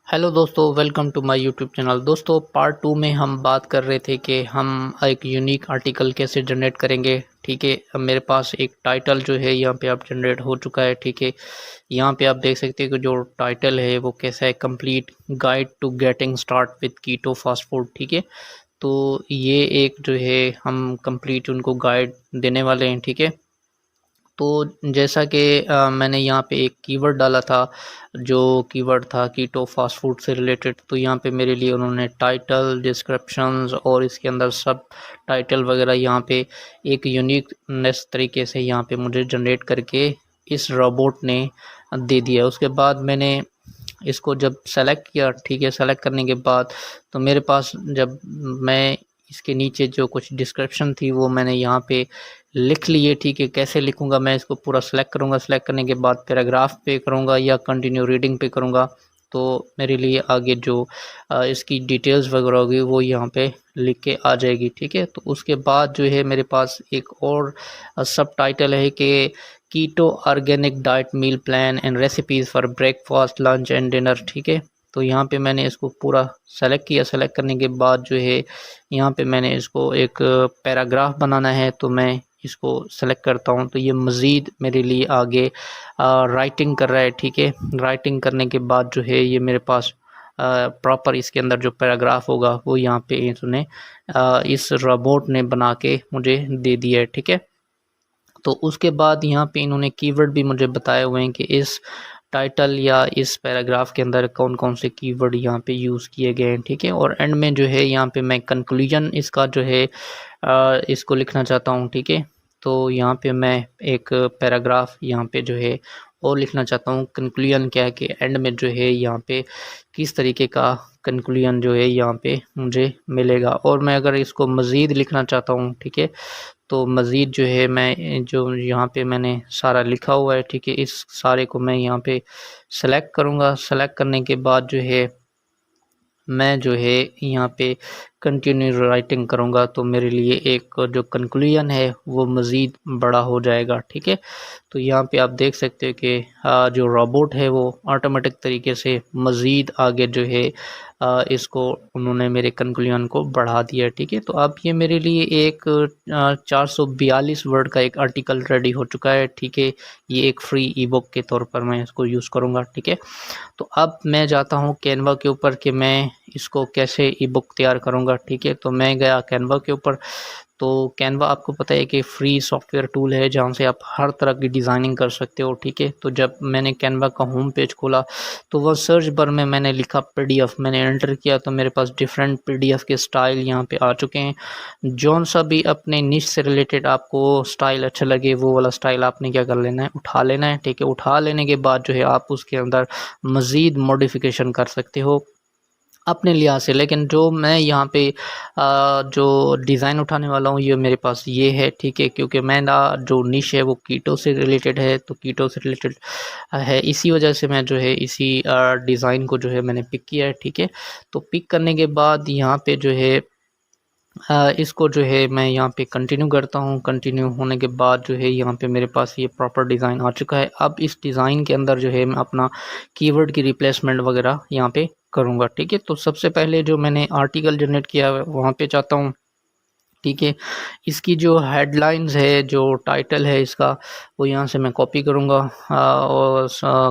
Hello दोस्तों, welcome to my YouTube channel. दोस्तों, part 2 में हम बात कर रहे थे कि हम एक यूनिक आर्टिकल कैसे जनरेट करेंगे। ठीक है, अब मेरे पास एक टाइटल जो है यहाँ पे अब जनरेट हो चुका है। ठीक है, यहाँ पे आप देख सकते हैं कि जो टाइटल है वो कैसा है, complete guide to getting start with keto fast food. ठीक है, तो ये एक जो है हम कंप्लीट उनको गाइड देने वाले हैं। ठीक है, तो जैसा कि मैंने यहाँ पे एक कीवर्ड डाला था, जो कीवर्ड था कीटो फास्ट फूड से रिलेटेड। तो यहाँ पे मेरे लिए उन्होंने टाइटल, डिस्क्रिप्शंस और इसके अंदर सब टाइटल वगैरह यहाँ पे एक यूनिकनेस तरीके से यहाँ पे मुझे जनरेट करके इस रोबोट ने दे दिया। उसके बाद मैंने इसको जब सेलेक्ट किया, ठीक है, सेलेक्ट करने के बाद तो मेरे पास जब मैं इसके नीचे जो कुछ डिस्क्रिप्शन थी वो मैंने यहाँ पे लिख लिए। ठीक है, कैसे लिखूँगा, मैं इसको पूरा सेलेक्ट करूँगा। सेलेक्ट करने के बाद पैराग्राफ पे करूँगा या कंटिन्यू रीडिंग पे करूँगा, तो मेरे लिए आगे जो इसकी डिटेल्स वगैरह होगी वो यहाँ पे लिख के आ जाएगी। ठीक है, तो उसके बाद जो है मेरे पास एक और सब टाइटल है कि keto organic diet meal plan and recipes for breakfast, lunch and dinner. ठीक है, तो यहाँ पे मैंने इसको पूरा सेलेक्ट किया। सेलेक्ट करने के बाद जो है यहाँ पे मैंने इसको एक पैराग्राफ बनाना है, तो मैं इसको सेलेक्ट करता हूँ। तो ये मज़ीद मेरे लिए आगे राइटिंग कर रहा है। ठीक है, राइटिंग करने के बाद जो है ये मेरे पास प्रॉपर इसके अंदर जो पैराग्राफ होगा वो यहाँ पे इसने इस रोबोट ने बना के मुझे दे दिया है। ठीक है, तो उसके बाद यहाँ पे इन्होंने कीवर्ड भी मुझे बताए हुए हैं कि इस टाइटल या इस पैराग्राफ के अंदर कौन कौन से कीवर्ड यहाँ पे यूज़ किए गए हैं। ठीक है, और एंड में जो है यहाँ पे मैं कंक्लूजन इसका जो है इसको लिखना चाहता हूँ। ठीक है, तो यहाँ पे मैं एक पैराग्राफ यहाँ पे जो है और लिखना चाहता हूँ। कंक्लूजन क्या है कि एंड में जो है यहाँ पे किस तरीके का कंक्लूजन जो है यहाँ पे मुझे मिलेगा। और मैं अगर इसको मज़ीद लिखना चाहता हूँ, ठीक है, तो मज़ीद जो है मैं जो यहाँ पे मैंने सारा लिखा हुआ है, ठीक है, इस सारे को मैं यहाँ पे सेलेक्ट करूँगा। सेलेक्ट करने के बाद जो है मैं जो है यहाँ पे कंटिन्यू राइटिंग करूँगा, तो मेरे लिए एक जो कंक्लूजन है वो मज़ीद बड़ा हो जाएगा। ठीक है, तो यहाँ पे आप देख सकते हो कि जो रोबोट है वो ऑटोमेटिक तरीके से मज़ीद आगे जो है इसको उन्होंने मेरे कंक्लूजन को बढ़ा दिया। ठीक है, तो अब ये मेरे लिए एक 442 वर्ड का एक आर्टिकल रेडी हो चुका है। ठीक है, ये एक फ्री ई बुक के तौर पर मैं इसको यूज़ करूँगा। ठीक है, तो अब मैं जाता हूँ कैनवा के ऊपर कि मैं इसको कैसे ई बुक तैयार करूँगा। ठीक है, तो मैं गया कैनवा के ऊपर। तो कैनवा आपको पता है कि फ्री सॉफ्टवेयर टूल है जहाँ से आप हर तरह की डिज़ाइनिंग कर सकते हो। ठीक है, तो जब मैंने कैनवा का होम पेज खोला तो वह सर्च बार में मैंने लिखा पीडीएफ, मैंने एंटर किया तो मेरे पास डिफरेंट पीडीएफ के स्टाइल यहाँ पे आ चुके हैं। जौन सा भी अपने निश से रिलेटेड आपको स्टाइल अच्छा लगे वो वाला स्टाइल आपने क्या कर लेना है, उठा लेना है। ठीक है, उठा लेने के बाद जो है आप उसके अंदर मज़ीद मॉडिफिकेशन कर सकते हो अपने लिहाज से। लेकिन जो मैं यहाँ पे जो डिज़ाइन उठाने वाला हूँ ये मेरे पास ये है। ठीक है, क्योंकि मेरा जो निश है वो कीटो से रिलेटेड है, तो कीटो से रिलेटेड है, इसी वजह से मैं जो है इसी डिज़ाइन को जो है मैंने पिक किया है। ठीक है, तो पिक करने के बाद यहाँ पे जो है इसको जो है मैं यहाँ पे कंटिन्यू करता हूँ। कंटिन्यू होने के बाद जो है यहाँ पे मेरे पास ये प्रॉपर डिज़ाइन आ चुका है। अब इस डिज़ाइन के अंदर जो है मैं अपना कीवर्ड की रिप्लेसमेंट वगैरह यहाँ पे करूँगा। ठीक है, तो सबसे पहले जो मैंने आर्टिकल जनरेट किया है वहाँ पे चाहता हूँ। ठीक है, इसकी जो हेडलाइंस है, जो टाइटल है इसका, वो यहाँ से मैं कॉपी करूँगा और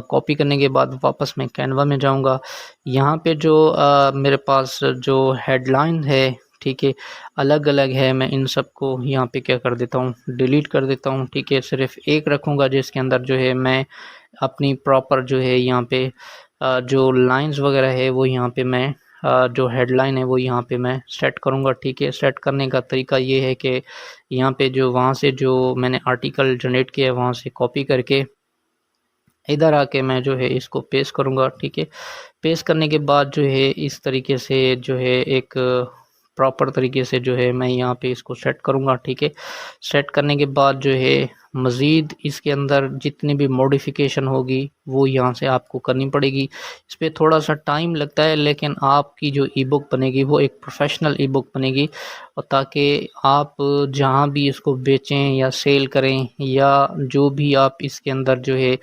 कॉपी करने के बाद वापस मैं कैनवा में जाऊँगा। यहाँ पे जो मेरे पास जो हेडलाइन है, ठीक है, अलग अलग है, मैं इन सब को यहाँ पे क्या कर देता हूँ, डिलीट कर देता हूँ। ठीक है, सिर्फ एक रखूँगा जिसके अंदर जो है मैं अपनी प्रॉपर जो है यहाँ पे जो लाइंस वगैरह है वो यहाँ पे मैं जो हेडलाइन है वो यहाँ पे मैं सेट करूँगा। ठीक है, सेट करने का तरीका ये है कि यहाँ पे जो वहाँ से जो मैंने आर्टिकल जनरेट किया है वहाँ से कॉपी करके इधर आके मैं जो है इसको पेस्ट करूँगा। ठीक है, पेस्ट करने के बाद जो है इस तरीके से जो है एक प्रॉपर तरीके से जो है मैं यहाँ पे इसको सेट करूँगा। ठीक है, सेट करने के बाद जो है मज़ीद इसके अंदर जितनी भी मॉडिफिकेशन होगी वो यहाँ से आपको करनी पड़ेगी। इस पर थोड़ा सा टाइम लगता है, लेकिन आपकी जो ई बुक बनेगी वो एक प्रोफेशनल ई बुक बनेगी, और ताकि आप जहाँ भी इसको बेचें या सेल करें या जो भी आप इसके अंदर जो है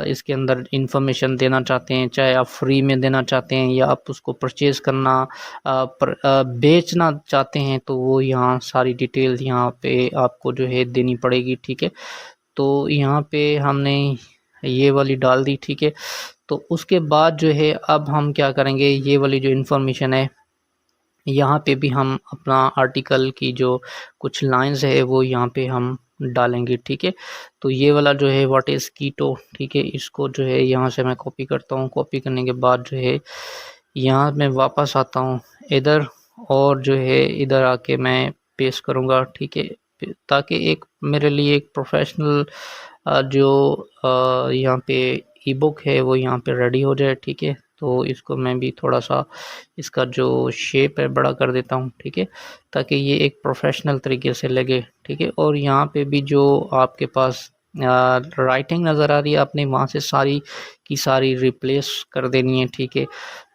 इसके अंदर इंफॉर्मेशन देना चाहते हैं, चाहे आप फ्री में देना चाहते हैं या आप उसको परचेज़ करना बेचना चाहते हैं, तो वो यहाँ सारी डिटेल्स यहाँ पे आपको जो है देनी पड़ेगी। ठीक है, तो यहाँ पे हमने ये वाली डाल दी। ठीक है, तो उसके बाद जो है अब हम क्या करेंगे, ये वाली जो इन्फॉर्मेशन है यहाँ पे भी हम अपना आर्टिकल की जो कुछ लाइंस है वो यहाँ पे हम डालेंगे। ठीक है, तो ये वाला जो है व्हाट इज़ कीटो, ठीक है, इसको जो है यहाँ से मैं कॉपी करता हूँ। कॉपी करने के बाद जो है यहाँ मैं वापस आता हूँ इधर, और जो है इधर आके मैं पेस्ट करूँगा। ठीक है, ताकि एक मेरे लिए एक प्रोफेशनल जो यहाँ पे ई बुक है वो यहाँ पे रेडी हो जाए। ठीक है, तो इसको मैं भी थोड़ा सा इसका जो शेप है बड़ा कर देता हूँ। ठीक है, ताकि ये एक प्रोफेशनल तरीके से लगे। ठीक है, और यहाँ पे भी जो आपके पास राइटिंग नज़र आ रही है, आपने वहाँ से सारी की सारी रिप्लेस कर देनी है। ठीक है,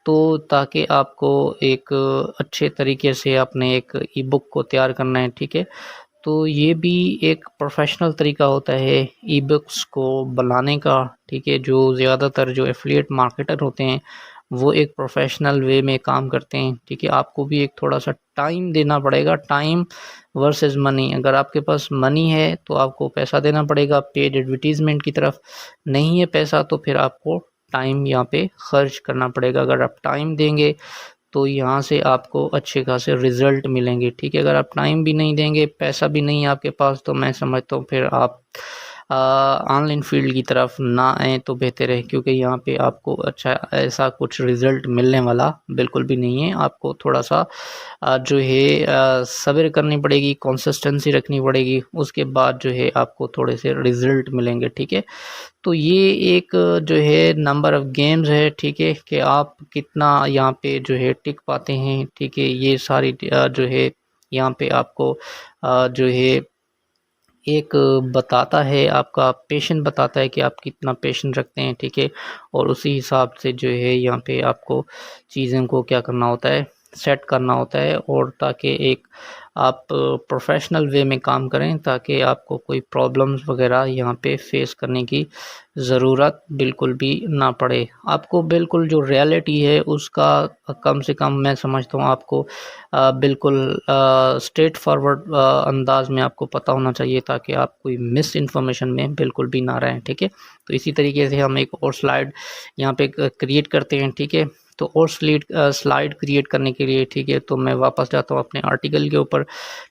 तो ताकि आपको एक अच्छे तरीके से अपने एक ई बुक को तैयार करना है। ठीक है, तो ये भी एक प्रोफेशनल तरीका होता है ई बुक्स को बनाने का। ठीक है, जो ज़्यादातर जो एफिलिएट मार्केटर होते हैं वो एक प्रोफेशनल वे में काम करते हैं। ठीक है, आपको भी एक थोड़ा सा टाइम देना पड़ेगा, टाइम वर्सेस मनी। अगर आपके पास मनी है तो आपको पैसा देना पड़ेगा पेड एडवर्टीज़मेंट की तरफ, नहीं है पैसा तो फिर आपको टाइम यहाँ पे खर्च करना पड़ेगा। अगर आप टाइम देंगे तो यहाँ से आपको अच्छे खासे रिज़ल्ट मिलेंगे। ठीक है, अगर आप टाइम भी नहीं देंगे, पैसा भी नहीं है आपके पास, तो मैं समझता हूँ फिर आप ऑनलाइन फील्ड की तरफ ना आएँ तो बेहतर है, क्योंकि यहाँ पे आपको अच्छा ऐसा कुछ रिज़ल्ट मिलने वाला बिल्कुल भी नहीं है। आपको थोड़ा सा जो है सब्र करनी पड़ेगी, कंसिस्टेंसी रखनी पड़ेगी, उसके बाद जो है आपको थोड़े से रिज़ल्ट मिलेंगे। ठीक है, तो ये एक जो है नंबर ऑफ़ गेम्स है। ठीक है, कि आप कितना यहाँ पे जो है टिक पाते हैं। ठीक है, ये सारी जो है यहाँ पे आपको जो है एक बताता है, आपका पेशेंस बताता है कि आप कितना पेशेंस रखते हैं। ठीक है, और उसी हिसाब से जो है यहाँ पे आपको चीज़ों को क्या करना होता है, सेट करना होता है, और ताकि एक आप प्रोफेशनल वे में काम करें, ताकि आपको कोई प्रॉब्लम्स वगैरह यहाँ पे फेस करने की ज़रूरत बिल्कुल भी ना पड़े। आपको बिल्कुल जो रियलिटी है उसका कम से कम मैं समझता हूँ आपको बिल्कुल स्ट्रेट फॉरवर्ड अंदाज में आपको पता होना चाहिए, ताकि आप कोई मिस इन्फॉर्मेशन में बिल्कुल भी ना रहें। ठीक है, तो इसी तरीके से हम एक और स्लाइड यहाँ पे क्रिएट करते हैं। ठीक है, तो और स्लाइड क्रिएट करने के लिए, ठीक है, तो मैं वापस जाता हूँ अपने आर्टिकल के ऊपर।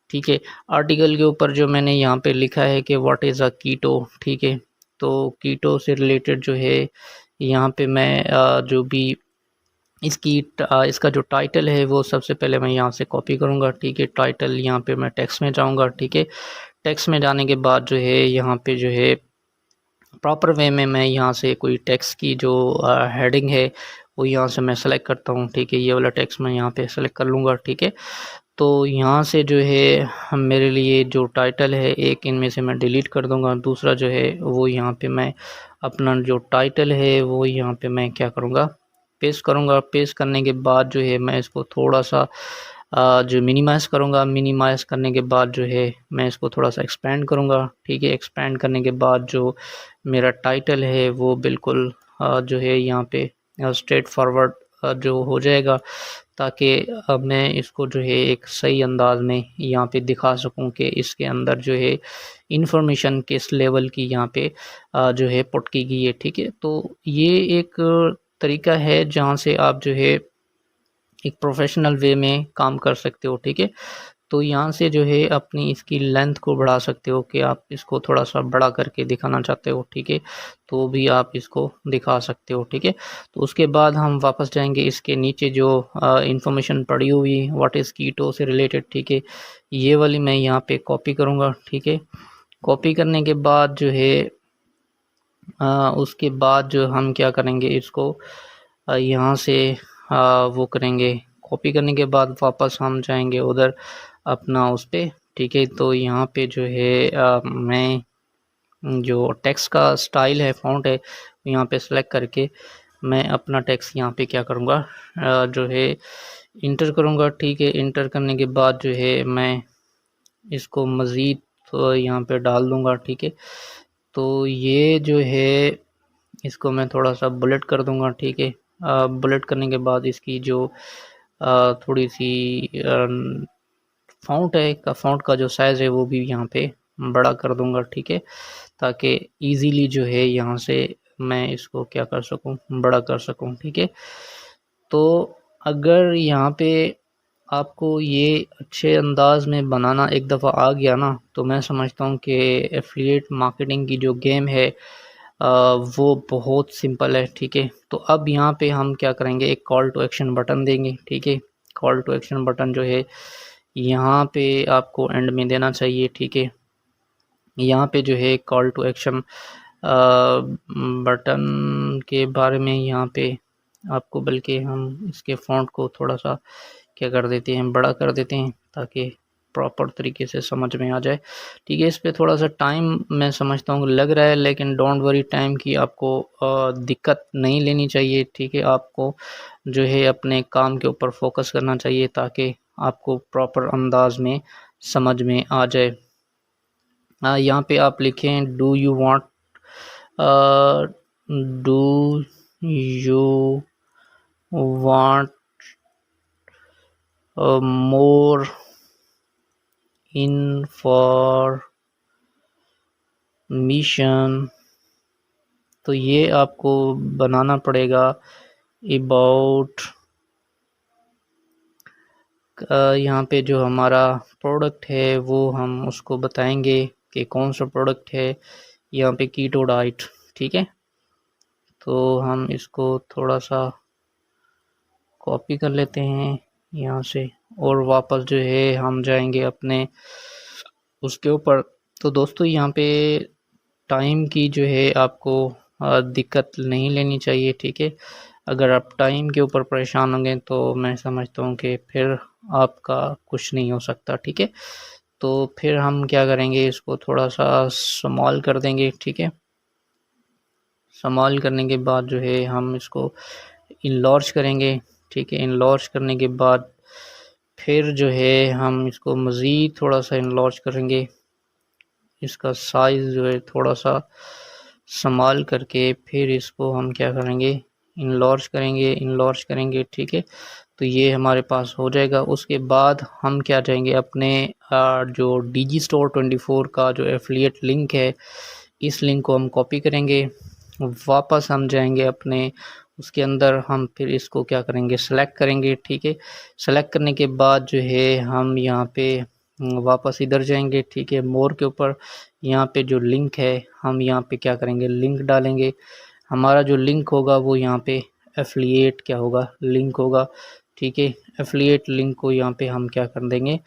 ठीक है, आर्टिकल के ऊपर जो मैंने यहाँ पे लिखा है कि व्हाट इज़ अ कीटो। ठीक है, तो कीटो से रिलेटेड जो है यहाँ पे मैं जो भी इसका जो टाइटल है वो सबसे पहले मैं यहाँ से कॉपी करूँगा। ठीक है, टाइटल यहाँ पे मैं टेक्स्ट में जाऊँगा। ठीक है, टेक्स्ट में जाने के बाद जो है यहाँ पे जो है प्रॉपर वे में मैं यहाँ से कोई टेक्स्ट की जो हेडिंग है वो यहाँ से मैं सेलेक्ट करता हूँ। ठीक है, ये वाला टेक्स्ट मैं यहाँ पे सेलेक्ट कर लूँगा। ठीक है, तो यहाँ से जो है मेरे लिए जो टाइटल है एक इनमें से मैं डिलीट कर दूँगा, दूसरा जो है वो यहाँ पे मैं अपना जो टाइटल है वो यहाँ पे मैं क्या करूँगा, पेस्ट करूँगा। पेस्ट करने के बाद जो है मैं इसको थोड़ा सा जो मिनिमाइज़ करूँगा। मिनिमाइज़ करने के बाद जो है मैं इसको थोड़ा सा एक्सपेंड करूँगा। ठीक है, एक्सपेंड करने के बाद जो मेरा टाइटल है वो बिल्कुल जो है यहाँ पे स्ट्रेट फॉरवर्ड जो हो जाएगा, ताकि मैं इसको जो है एक सही अंदाज में यहाँ पे दिखा सकूँ कि इसके अंदर जो है इन्फॉर्मेशन किस लेवल की यहाँ पे जो है पुट की गई है। ठीक है, तो ये एक तरीका है जहाँ से आप जो है एक प्रोफेशनल वे में काम कर सकते हो। ठीक है, तो यहाँ से जो है अपनी इसकी लेंथ को बढ़ा सकते हो, कि आप इसको थोड़ा सा बड़ा करके दिखाना चाहते हो। ठीक है, तो भी आप इसको दिखा सकते हो। ठीक है, तो उसके बाद हम वापस जाएंगे इसके नीचे जो इंफॉर्मेशन पड़ी हुई व्हाट इज़ कीटो से रिलेटेड। ठीक है, ये वाली मैं यहाँ पे कॉपी करूँगा। ठीक है, कॉपी करने के बाद जो है उसके बाद जो हम क्या करेंगे, इसको यहाँ से वो करेंगे। कॉपी करने के बाद वापस हम जाएंगे उधर अपना उस पे। ठीक है, तो यहाँ पे जो है मैं जो टेक्स्ट का स्टाइल है, फ़ॉन्ट है, यहाँ पे सेलेक्ट करके मैं अपना टेक्स्ट यहाँ पे क्या करूँगा, जो है इंटर करूँगा। ठीक है, इंटर करने के बाद जो है मैं इसको मज़ीद तो यहाँ पे डाल दूँगा। ठीक है, तो ये जो है इसको मैं थोड़ा सा बुलेट कर दूंगा, ठीक है। बुलेट करने के बाद इसकी जो थोड़ी सी फ़ॉन्ट का जो साइज़ है वो भी यहाँ पे बड़ा कर दूंगा, ठीक है, ताकि इजीली जो है यहाँ से मैं इसको क्या कर सकूँ, बड़ा कर सकूँ, ठीक है। तो अगर यहाँ पे आपको ये अच्छे अंदाज में बनाना एक दफ़ा आ गया ना, तो मैं समझता हूँ कि एफिलिएट मार्केटिंग की जो गेम है वो बहुत सिंपल है, ठीक है। तो अब यहाँ पे हम क्या करेंगे, एक कॉल टू एक्शन बटन देंगे, ठीक है। कॉल टू एक्शन बटन जो है यहाँ पे आपको एंड में देना चाहिए, ठीक है। यहाँ पे जो है कॉल टू एक्शन बटन के बारे में यहाँ पे आपको, बल्कि हम इसके फ़ॉन्ट को थोड़ा सा क्या कर देते हैं, बड़ा कर देते हैं ताकि प्रॉपर तरीके से समझ में आ जाए, ठीक है। इस पे थोड़ा सा टाइम मैं समझता हूँ लग रहा है, लेकिन डोंट वरी, टाइम की आपको दिक्कत नहीं लेनी चाहिए, ठीक है। आपको जो है अपने काम के ऊपर फोकस करना चाहिए ताकि आपको प्रॉपर अंदाज में समझ में आ जाए। यहाँ पे आप लिखें do you want do you want more information, तो ये आपको बनाना पड़ेगा अबाउट यहाँ पे जो हमारा प्रोडक्ट है वो हम उसको बताएंगे कि कौन सा प्रोडक्ट है, यहाँ पे कीटो डाइट, ठीक है। तो हम इसको थोड़ा सा कॉपी कर लेते हैं यहाँ से और वापस जो है हम जाएंगे अपने उसके ऊपर। तो दोस्तों यहाँ पे टाइम की जो है आपको दिक्कत नहीं लेनी चाहिए, ठीक है। अगर आप टाइम के ऊपर परेशान होंगे तो मैं समझता हूँ कि फिर आपका कुछ नहीं हो सकता, ठीक है। तो फिर हम क्या करेंगे, इसको थोड़ा सा स्मॉल कर देंगे, ठीक है। स्मॉल करने के बाद जो है हम इसको इनलॉर्ज करेंगे, ठीक है। इनलॉर्ज करने के बाद फिर जो है हम इसको मज़ीद थोड़ा सा इनलॉर्ज करेंगे, इसका साइज़ जो है थोड़ा सा संभाल करके फिर इसको हम क्या करेंगे, इनलॉर्ज करेंगे, ठीक है। तो ये हमारे पास हो जाएगा। उसके बाद हम क्या जाएंगे अपने जो डिजी स्टोर 24 का जो एफिलिएट लिंक है, इस लिंक को हम कॉपी करेंगे, वापस हम जाएंगे अपने उसके अंदर, हम फिर इसको क्या करेंगे, सेलेक्ट करेंगे, ठीक है। सेलेक्ट करने के बाद जो है हम यहाँ पे वापस इधर जाएंगे, ठीक है, मोर के ऊपर यहाँ पे जो लिंक है हम यहाँ पे क्या करेंगे, लिंक डालेंगे। हमारा जो लिंक होगा वो यहाँ पे एफिलिएट क्या होगा, लिंक होगा, ठीक है। एफिलिएट लिंक को यहाँ पे हम क्या कर देंगे,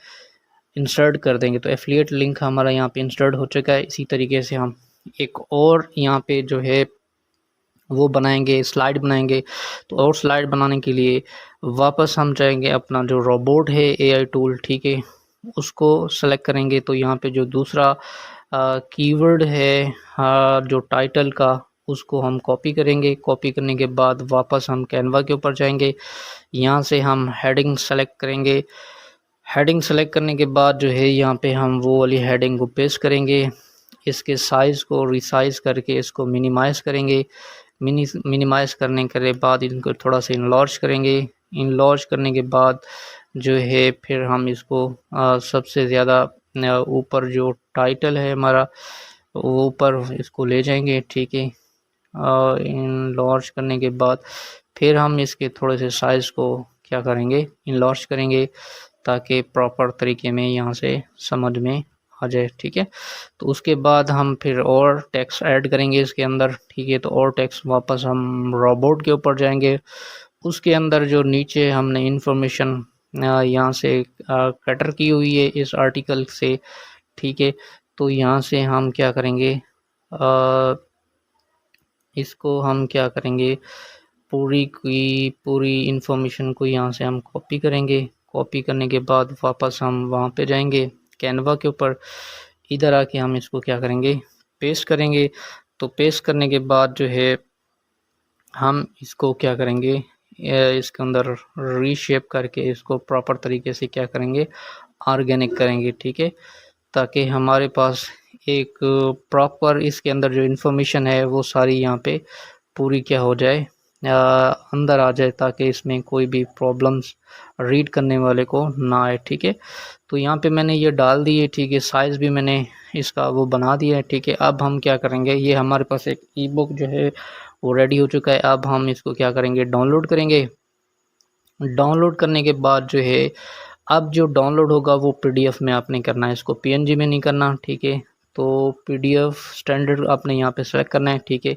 इंसर्ट कर देंगे। तो एफिलिएट लिंक हमारा यहाँ पे इंसर्ट हो चुका है। इसी तरीके से हम एक और यहाँ पे जो है वो बनाएंगे, स्लाइड बनाएंगे। तो और स्लाइड बनाने के लिए वापस हम जाएंगे अपना जो रोबोट है एआई टूल, ठीक है, उसको सेलेक्ट करेंगे। तो यहाँ पे जो दूसरा कीवर्ड है जो टाइटल का, उसको हम कॉपी करेंगे। कॉपी करने के बाद वापस हम कैनवा के ऊपर जाएंगे, यहाँ से हम हेडिंग सेलेक्ट करेंगे। हेडिंग सेलेक्ट करने के बाद जो है यहाँ पे हम वो वाली हेडिंग को पेस्ट करेंगे, इसके साइज़ को रिसाइज़ करके इसको मिनिमाइज़ करेंगे। मिनिमाइज़ करने के बाद इनको थोड़ा सा इनलॉर्ज करेंगे। इनलॉर्ज करने के बाद जो है फिर हम इसको सबसे ज़्यादा ऊपर जो टाइटल है हमारा वो ऊपर इसको ले जाएंगे, ठीक है। इनलॉर्ज करने के बाद फिर हम इसके थोड़े से साइज़ को क्या करेंगे, इनलॉर्ज करेंगे ताकि प्रॉपर तरीके में यहाँ से समझ में आ जाए, ठीक है। तो उसके बाद हम फिर और टेक्स्ट ऐड करेंगे इसके अंदर, ठीक है। तो और टेक्स्ट वापस हम रोबोट के ऊपर जाएंगे, उसके अंदर जो नीचे हमने इंफॉर्मेशन यहाँ से कटर की हुई है इस आर्टिकल से, ठीक है। तो यहाँ से हम क्या करेंगे, इसको हम क्या करेंगे, पूरी की पूरी इंफॉर्मेशन को यहाँ से हम कॉपी करेंगे। कॉपी करने के बाद वापस हम वहाँ पे जाएंगे कैनवा के ऊपर, इधर आके हम इसको क्या करेंगे, पेस्ट करेंगे। तो पेस्ट करने के बाद जो है हम इसको क्या करेंगे, इसके अंदर रीशेप करके इसको प्रॉपर तरीके से क्या करेंगे, ऑर्गेनिक करेंगे, ठीक है, ताकि हमारे पास एक प्रॉपर इसके अंदर जो इन्फॉर्मेशन है वो सारी यहाँ पे पूरी क्या हो जाए, अंदर आ जाए, ताकि इसमें कोई भी प्रॉब्लम्स रीड करने वाले को ना आए। ठीक है, तो यहाँ पे मैंने ये डाल दी है। ठीक है, साइज़ भी मैंने इसका वो बना दिया है। ठीक है, अब हम क्या करेंगे, ये हमारे पास एक ई बुक जो है वो रेडी हो चुका है। अब हम इसको क्या करेंगे, डाउनलोड करेंगे। डाउनलोड करने के बाद जो है, अब जो डाउनलोड होगा वो पीडीएफ में आपने करना है, इसको पीएनजी में नहीं करना। ठीक है, तो पीडीएफ स्टैंडर्ड आपने यहाँ पे सेलेक्ट करना है। ठीक है,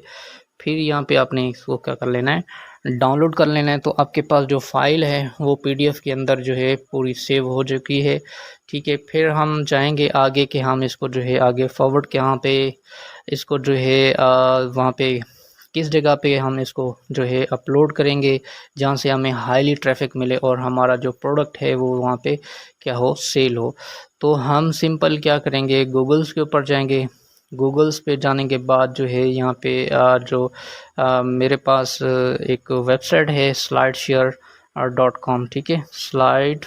फिर यहाँ पे आपने इसको क्या कर लेना है, डाउनलोड कर लेना है। तो आपके पास जो फाइल है वो पीडीएफ के अंदर जो है पूरी सेव हो चुकी है। ठीक है, फिर हम जाएंगे आगे कि हम इसको जो है आगे फॉरवर्ड के यहाँ पे इसको जो है वहाँ पे किस जगह पे हम इसको जो है अपलोड करेंगे, जहाँ से हमें हाईली ट्रैफिक मिले और हमारा जो प्रोडक्ट है वो वहाँ पे क्या हो, सेल हो। तो हम सिंपल क्या करेंगे, गूगल्स के ऊपर जाएंगे। गूगल्स पे जाने के बाद जो है यहाँ पे मेरे पास एक वेबसाइट है slideshare.com। ठीक है, स्लाइड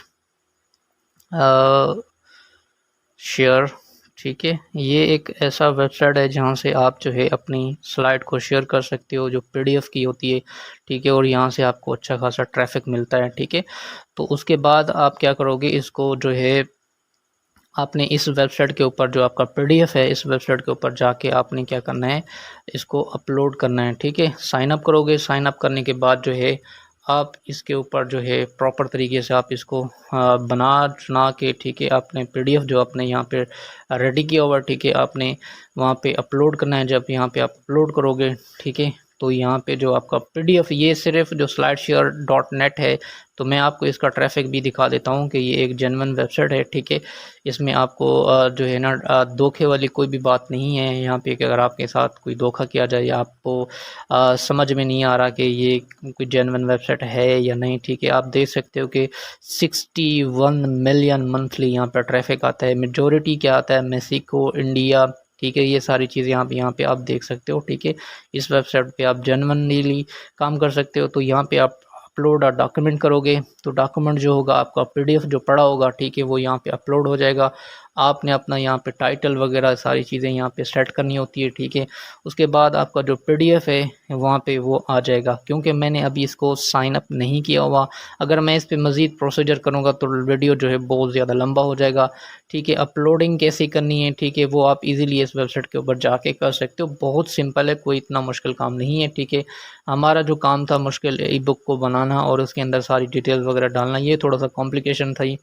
शेयर। ठीक है, ये एक ऐसा वेबसाइट है जहाँ से आप जो है अपनी स्लाइड को शेयर कर सकते हो, जो पीडीएफ की होती है। ठीक है, और यहाँ से आपको अच्छा खासा ट्रैफिक मिलता है। ठीक है, तो उसके बाद आप क्या करोगे, इसको जो है आपने इस वेबसाइट के ऊपर जो आपका पीडीएफ है, इस वेबसाइट के ऊपर जाके आपने क्या करना है, इसको अपलोड करना है। ठीक है, साइन अप करोगे। साइन अप करने के बाद जो है आप इसके ऊपर जो है प्रॉपर तरीके से आप इसको बना के, ठीक है, आपने पीडीएफ जो आपने यहाँ पे रेडी किया हुआ, ठीक है, आपने वहाँ पे अपलोड करना है। जब यहाँ पे आप अपलोड करोगे, ठीक है, तो यहाँ पे जो आपका पीडीएफ, ये सिर्फ जो slideshare.net है, तो मैं आपको इसका ट्रैफिक भी दिखा देता हूँ कि ये एक जेन्युइन वेबसाइट है। ठीक है, इसमें आपको जो है ना धोखे वाली कोई भी बात नहीं है यहाँ पे कि अगर आपके साथ कोई धोखा किया जाए या आपको समझ में नहीं आ रहा कि ये कोई जेन्युइन वेबसाइट है या नहीं। ठीक है, आप देख सकते हो कि 61 मिलियन मंथली यहाँ पर ट्रैफिक आता है। मेजॉरिटी क्या आता है, मेक्सिको, इंडिया। ठीक है, ये सारी चीज़ें यहाँ पे आप देख सकते हो। ठीक है, इस वेबसाइट पे आप जेन्युइनली काम कर सकते हो। तो यहाँ पे आप अपलोड और डॉक्यूमेंट करोगे, तो डॉक्यूमेंट जो होगा आपका पीडीएफ जो पड़ा होगा, ठीक है, वो यहाँ पे अपलोड हो जाएगा। आपने अपना यहाँ पे टाइटल वगैरह सारी चीज़ें यहाँ पे सेट करनी होती है। ठीक है, उसके बाद आपका जो पीडीएफ है वहाँ पे वो आ जाएगा। क्योंकि मैंने अभी इसको साइन अप नहीं किया हुआ, अगर मैं इस पर मज़ीद प्रोसीजर करूँगा तो वीडियो जो है बहुत ज़्यादा लंबा हो जाएगा। ठीक है, अपलोडिंग कैसे करनी है, ठीक है, वो आप इजीली इस वेबसाइट के ऊपर जाके कर सकते हो। बहुत सिंपल है, कोई इतना मुश्किल काम नहीं है। ठीक है, हमारा जो काम था मुश्किल ई बुक को बनाना और उसके अंदर सारी डिटेल्स वगैरह डालना, ये थोड़ा सा कॉम्प्लिकेशन था।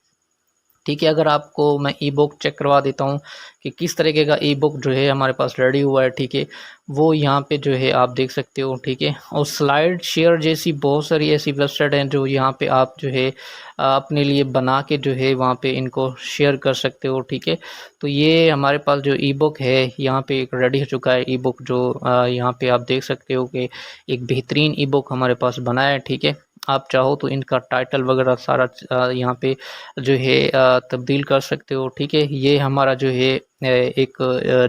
ठीक है, अगर आपको मैं ई बुक चेक करवा देता हूँ कि किस तरीके का ई बुक जो है हमारे पास रेडी हुआ है। ठीक है, वो यहाँ पे जो है आप देख सकते हो। ठीक है, और स्लाइड शेयर जैसी बहुत सारी ऐसी वेबसाइट हैं जो यहाँ पे आप जो है अपने लिए बना के जो है वहाँ पे इनको शेयर कर सकते हो। ठीक है, तो ये हमारे पास जो ई बुक है यहाँ पे एक रेडी हो चुका है ई बुक, जो यहाँ पे आप देख सकते हो कि एक बेहतरीन ई बुक हमारे पास बना है। ठीक है, आप चाहो तो इनका टाइटल वगैरह सारा यहाँ पे जो है तब्दील कर सकते हो। ठीक है, ये हमारा जो है एक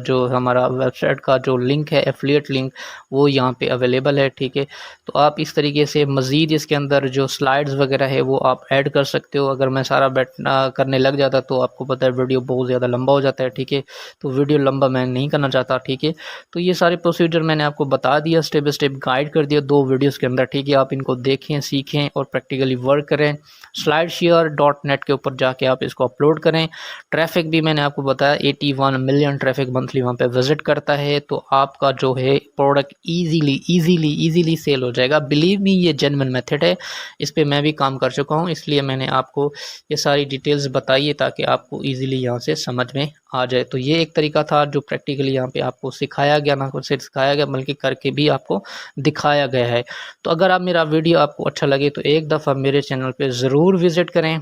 जो हमारा वेबसाइट का जो लिंक है, एफिलिएट लिंक, वो यहाँ पे अवेलेबल है। ठीक है, तो आप इस तरीके से मज़ीद इसके अंदर जो स्लाइड्स वगैरह है वो आप ऐड कर सकते हो। अगर मैं सारा करने लग जाता तो आपको पता है वीडियो बहुत ज़्यादा लंबा हो जाता है। ठीक है, तो वीडियो लंबा मैं नहीं करना चाहता। ठीक है, तो ये सारे प्रोसीजर मैंने आपको बता दिया, स्टेप बाय स्टेप गाइड कर दिया 2 वीडियोस के अंदर। ठीक है, आप इनको देखें, सीखें और प्रैक्टिकली वर्क करें। slideshare.net के ऊपर जाके आप इसको अपलोड करें। ट्रैफिक भी मैंने आपको बताया 81 मिलियन ट्रैफिक मंथली वहाँ पे विजिट करता है, तो आपका जो है प्रोडक्ट इजीली सेल हो जाएगा। बिलीव मी, ये जेन्युइन मेथड है, इस पे मैं भी काम कर चुका हूँ, इसलिए मैंने आपको ये सारी डिटेल्स बताई है ताकि आपको ईजिली यहाँ से समझ में आ जाए। तो ये एक तरीका था जो प्रैक्टिकली यहाँ पे आपको सिखाया गया, ना कुछ सिखाया गया बल्कि करके भी आपको दिखाया गया है। तो अगर आप मेरा वीडियो आपको अच्छा लगे तो एक दफ़ा मेरे चैनल पे ज़रूर विज़िट करें।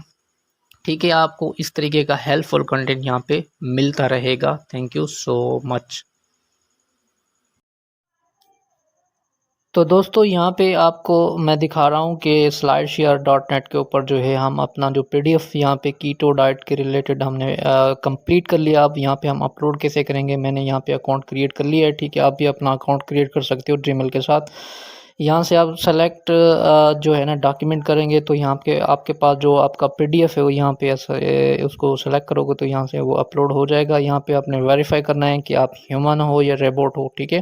ठीक है, आपको इस तरीके का हेल्पफुल कंटेंट यहाँ पे मिलता रहेगा। Thank you so much. तो दोस्तों, यहाँ पे आपको मैं दिखा रहा हूँ कि slideshare.net के ऊपर जो है हम अपना जो पीडीएफ यहाँ पे कीटो डाइट के रिलेटेड हमने कंप्लीट कर लिया। अब यहाँ पे हम अपलोड कैसे करेंगे, मैंने यहाँ पे अकाउंट क्रिएट कर लिया है। ठीक है, आप भी अपना अकाउंट क्रिएट कर सकते हो जीमेल के साथ। यहाँ से आप सेलेक्ट जो है ना डॉक्यूमेंट करेंगे, तो यहाँ पे आपके पास जो आपका पीडीएफ है वो यहाँ पे उसको सेलेक्ट करोगे तो यहाँ से वो अपलोड हो जाएगा। यहाँ पे आपने वेरीफाई करना है कि आप ह्यूमन हो या रोबोट हो। ठीक है,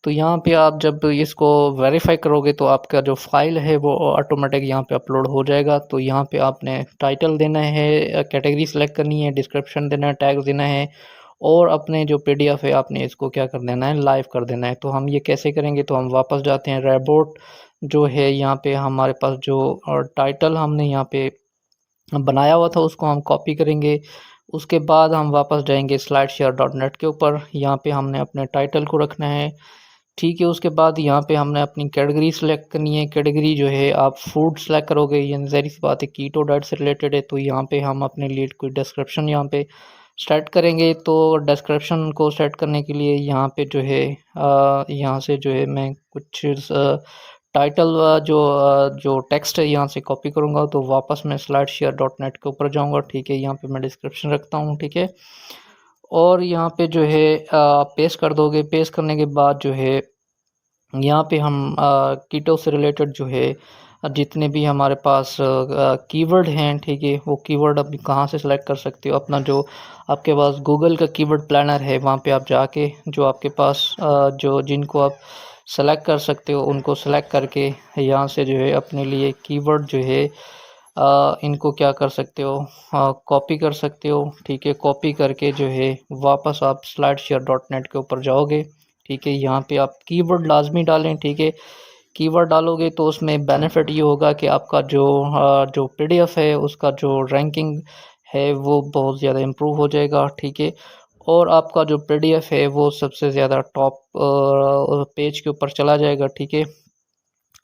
तो यहाँ पे आप जब इसको वेरीफाई करोगे तो आपका जो फाइल है वो ऑटोमेटिक यहाँ पे अपलोड हो जाएगा। तो यहाँ पे आपने टाइटल देना है, कैटेगरी सेलेक्ट करनी है, डिस्क्रिप्शन देना है, टैग देना है और अपने जो पीडीएफ है आपने इसको क्या कर देना है, लाइव कर देना है। तो हम ये कैसे करेंगे, तो हम वापस जाते हैं रेबोट जो है यहाँ पे हमारे पास जो टाइटल हमने यहाँ पे बनाया हुआ था उसको हम कॉपी करेंगे। उसके बाद हम वापस जाएंगे slideshare.net के ऊपर, यहाँ पे हमने अपने टाइटल को रखना है, ठीक है। उसके बाद यहाँ पे हमने अपनी कैटेगरी सेलेक्ट करनी है। कैटेगरी जो है आप फूड सेलेक्ट करोगे, यानी ज़ाहिर सी बात है कीटो डाइट से रिलेटेड है। तो यहाँ पे हम अपने लिए कोई डिस्क्रिप्शन यहाँ पे सेट करेंगे। तो डिस्क्रिप्शन को सेट करने के लिए यहाँ पे जो है यहाँ से जो है मैं कुछ टाइटल जो टेक्स्ट है यहाँ से कॉपी करूँगा। तो वापस मैं slideshare.net के ऊपर जाऊँगा, ठीक है। यहाँ पे मैं डिस्क्रिप्शन रखता हूँ, ठीक है। और यहाँ पे जो है पेस्ट कर दोगे। पेस्ट करने के बाद जो है यहाँ पे हम कीटो से रिलेटेड जो है जितने भी हमारे पास कीवर्ड हैं, ठीक है, वो कीवर्ड आप कहाँ से सिलेक्ट कर सकते हो। अपना जो आपके पास गूगल का कीवर्ड प्लानर है वहाँ पे आप जाके जो आपके पास जो जिनको आप सेलेक्ट कर सकते हो उनको सेलेक्ट करके यहाँ से जो है अपने लिए कीवर्ड जो है इनको क्या कर सकते हो, कॉपी कर सकते हो, ठीक है। कॉपी करके जो है वापस आप slideshare.net के ऊपर जाओगे, ठीक है। यहाँ पे आप कीवर्ड लाजमी डालें, ठीक है। कीवर्ड डालोगे तो उसमें बेनिफिट ये होगा कि आपका जो पीडीएफ है उसका जो रैंकिंग है वो बहुत ज़्यादा इम्प्रूव हो जाएगा, ठीक है। और आपका जो पीडीएफ है वो सबसे ज़्यादा टॉप पेज के ऊपर चला जाएगा, ठीक है।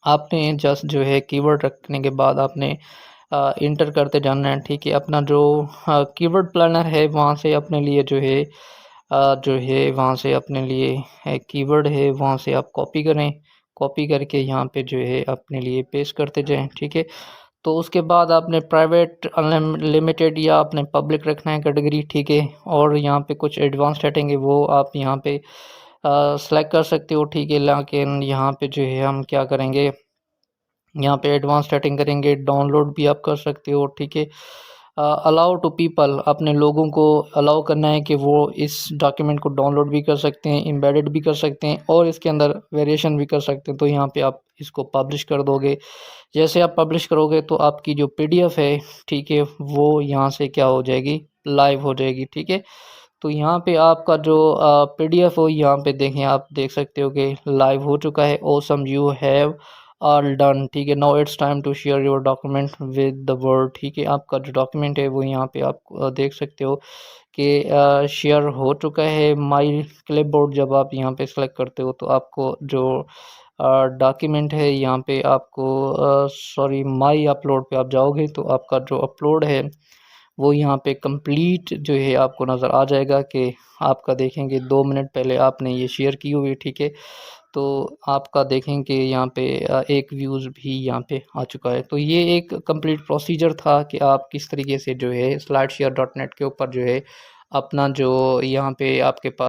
आपने जस्ट जो है कीवर्ड रखने के बाद आपने इंटर करते जाना है, ठीक है। अपना जो कीवर्ड प्लानर है वहाँ से अपने लिए जो है वहाँ से अपने लिए कीवर्ड है वहाँ से आप कॉपी करें। कॉपी करके यहाँ पे जो है अपने लिए पेस्ट करते जाएं, ठीक है। तो उसके बाद आपने प्राइवेट अनलिमिटेड या आपने पब्लिक रखना है कैटेगरी, ठीक है। और यहाँ पे कुछ एडवांस सेटिंग है वो आप यहाँ पे सेलेक्ट कर सकते हो, ठीक है। लेकिन यहाँ पे जो है हम क्या करेंगे, यहाँ पे एडवांस सेटिंग करेंगे। डाउनलोड भी आप कर सकते हो, ठीक है। अलाउ टू पीपल, अपने लोगों को अलाउ करना है कि वो इस डॉक्यूमेंट को डाउनलोड भी कर सकते हैं, एम्बेडेड भी कर सकते हैं और इसके अंदर वेरिएशन भी कर सकते हैं। तो यहाँ पे आप इसको पब्लिश कर दोगे। जैसे आप पब्लिश करोगे तो आपकी जो पीडीएफ है, ठीक है, वो यहाँ से क्या हो जाएगी, लाइव हो जाएगी, ठीक है। तो यहाँ पे आपका जो पीडीएफ हो यहाँ पे देखें, आप देख सकते हो कि लाइव हो चुका है। Awesome, you have all done, ठीक है। Now it's time to share your document with the world, ठीक है। आपका जो डॉक्यूमेंट है वो यहाँ पे आप देख सकते हो कि शेयर हो चुका है। माई क्लिपबोर्ड जब आप यहाँ पे सेलेक्ट करते हो तो आपको जो डॉक्यूमेंट है यहाँ पे आपको सॉरी माई अपलोड पे आप जाओगे तो आपका जो अपलोड है वो यहाँ पे कंप्लीट जो है आपको नज़र आ जाएगा कि आपका देखेंगे 2 मिनट पहले आपने ये शेयर की हुई है, ठीक है। तो आपका देखेंगे यहाँ पे एक व्यूज़ भी यहाँ पे आ चुका है। तो ये एक कंप्लीट प्रोसीजर था कि आप किस तरीके से जो है slideshare.net के ऊपर जो है अपना जो यहाँ पे आपके पास